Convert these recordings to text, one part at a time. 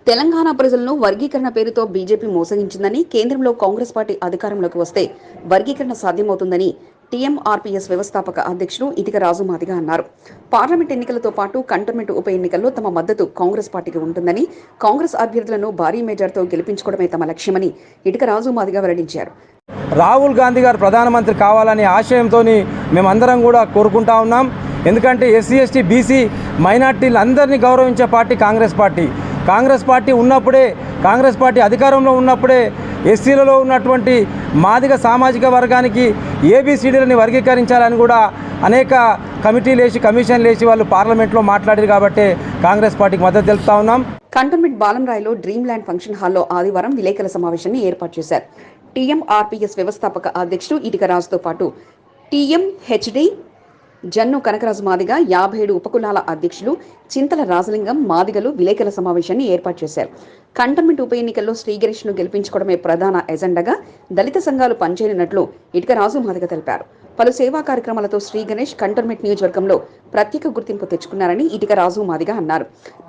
తెలంగాణ ప్రజలను వర్గీకరణ పేరుతో బీజేపీ మోసగించిందని, కేంద్రంలో కాంగ్రెస్ పార్టీ అధికారంలోకి వస్తే వర్గీకరణ సాధ్యమవుతుందని టీఎంఆర్పీఎస్ వ్యవస్థాపక అధ్యక్షుడు ఇటిక రాజు మాదిగ అన్నారు. పార్లమెంట్ ఎన్నికలతో పాటు కంటోన్మెంట్ ఉప ఎన్నికల్లో తమ మద్దతు కాంగ్రెస్ పార్టీకి ఉంటుందని, కాంగ్రెస్ అభ్యర్థులను భారీ మెజార్టీతో గెలిపించుకోవడమే తమ లక్ష్యమని ఇటిక రాజు మాదిగ వెల్లడించారు. రాహుల్ గాంధీ గారు ప్రధానమంత్రి కావాలనే ఆశయంతో మేమందరం కూడా కోరుకుంటా ఉన్నాం. ఎందుకంటే ఎస్సీ ఎస్టీ బీసీ మైనార్టీలు అందరినీ గౌరవించే పార్టీ కాంగ్రెస్ పార్టీ ఉన్నప్పుడే, కాంగ్రెస్ పార్టీ అధికారంలో ఉన్నప్పుడే ఎస్సీలలో ఉన్నటువంటి మాదిగ సామాజిక వర్గానికి ఏబిసిడీలని వర్గీకరించాలని కూడా అనేక కమిటీలు వేసి కమిషన్లు వేసి వాళ్ళు పార్లమెంట్లో మాట్లాడారు. కాబట్టి కాంగ్రెస్ పార్టీకి మద్దతు తెలుపుతా ఉన్నాం. కంటోన్మెంట్ బాలంరాయ్లో డ్రీమ్ ల్యాండ్ ఫంక్షన్ హాల్లో ఆదివారం విలేకరుల సమావేశాన్ని ఏర్పాటు చేశారు. టీఎంఆర్పీఎస్ వ్యవస్థాపక అధ్యక్షుడు ఇటిక రాజుతో పాటు టీఎంహెచ్డి జన్ను కనకరాజు మాదిగ, 57 ఉపకులాల అధ్యక్షులు చింతల రాజలింగం మాదిగలు విలేకరుల సమావేశాన్ని ఏర్పాటు చేశారు. కంటోన్మెంట్ ఉప ఎన్నికల్లో శ్రీ గణేష్ను గెలిపించుకోవడమే ప్రధాన ఎజెండాగా దళిత సంఘాలు పనిచేయనున్నట్లు ఇటిక రాజు మాదిగ తెలిపారు. పలు సేవా కార్యక్రమాలతో శ్రీ గణేష్ కంటోన్మెంట్ నియోజకవర్గంలో ప్రత్యేక గుర్తింపు తెచ్చుకున్నారని ఇటిక రాజు మాదిగ అన్నారు.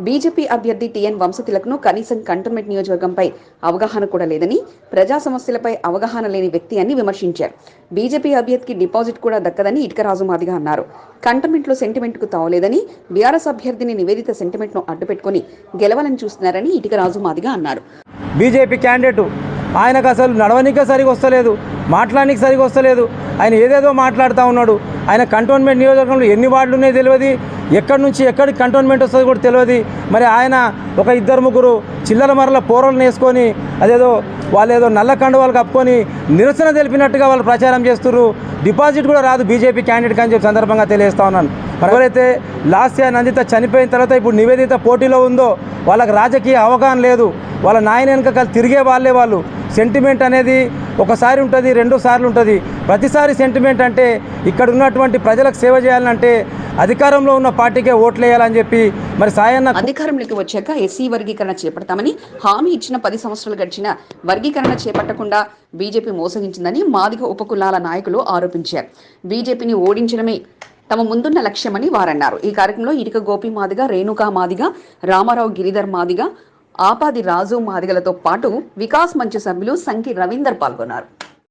బీజేపీ అభ్యర్థి టీఎన్ వంశతిలక్ను కనీసం కంటోన్మెంట్ నియోజకవర్గంపై అవగాహన కూడా లేదని, ప్రజా సమస్యలపై అవగాహన లేని వ్యక్తి అని విమర్శించారు. బీజేపీ అభ్యర్థికి డిపాజిట్ కూడా దక్కదని ఇటిక రాజు మాదిగ అన్నారు. కంటోన్మెంట్లో సెంటిమెంట్కు తావలేదని, బీఆర్ఎస్ అభ్యర్థిని నివేదిత సెంటిమెంట్ను అడ్డుపెట్టుకుని గెలవాలని చూస్తున్నారని ఇటిక రాజు మాదిగ అన్నారు. బీజేపీ క్యాండిడేట్ ఆయనకు అసలు నడవనికే సరిగా వస్తలేదు, మాట్లాడడానికి సరిగా వస్తలేదు. ఆయన ఏదేదో మాట్లాడుతూ ఉన్నాడు. ఆయన కంటోన్మెంట్ నియోజకవర్గంలో ఎన్ని వార్డులు ఉన్నాయో తెలియదు, ఎక్కడి నుంచి ఎక్కడికి కంటోన్మెంట్ వస్తుంది కూడా తెలియదు. మరి ఆయన ఒక 2-3 చిల్లర మరల పోరలను వేసుకొని అదేదో వాళ్ళేదో నల్ల కండువాలు కప్పుకొని నిరసన తెలిపినట్టుగా వాళ్ళు ప్రచారం చేస్తున్నారు. డిపాజిట్ కూడా రాదు బీజేపీ క్యాండిడేట్ అని చెప్పి సందర్భంగా తెలియజేస్తా ఉన్నాను. ఎవరైతే లాస్ట్ ఇయర్ నందిత చనిపోయిన తర్వాత ఇప్పుడు నివేదిత పోటీలో ఉందో వాళ్ళకి రాజకీయ అవగాహన లేదు. వాళ్ళ నాయన వెనుక తిరిగే వాళ్ళు. సెంటిమెంట్ అనేది ఒకసారి ఉంటుంది, 2 సార్లు ఉంటుంది. ప్రతిసారి సెంటిమెంట్ అంటే ఇక్కడ ఉన్నటువంటి ప్రజలకు సేవ చేయాలంటే అధికారంలో ఉన్న పార్టీకే ఓట్లు వేయాలని చెప్పి మరి సాయన్న అధికారంలోకి వచ్చాక ఎస్సీ వర్గీకరణ చేపడతామని హామీ ఇచ్చిన 10 సంవత్సరాలు గడిచిన వర్గీకరణ చేపట్టకుండా బీజేపీ మోసగించిందని మాదిగ ఉపకులాల నాయకులు ఆరోపించారు. బీజేపీని ఓడించడమే తమ ముందున్న లక్ష్యమని వారన్నారు. ఈ కార్యక్రమంలో ఇటిక గోపి మాదిగ, రేణుకా మాదిగ, రామారావు గిరిధర్ మాదిగ, ఆపాది రాజు మాదిగలతో పాటు వికాస్ మంచ్ సభ్యులు సంకి రవీందర్ పాల్గొన్నారు.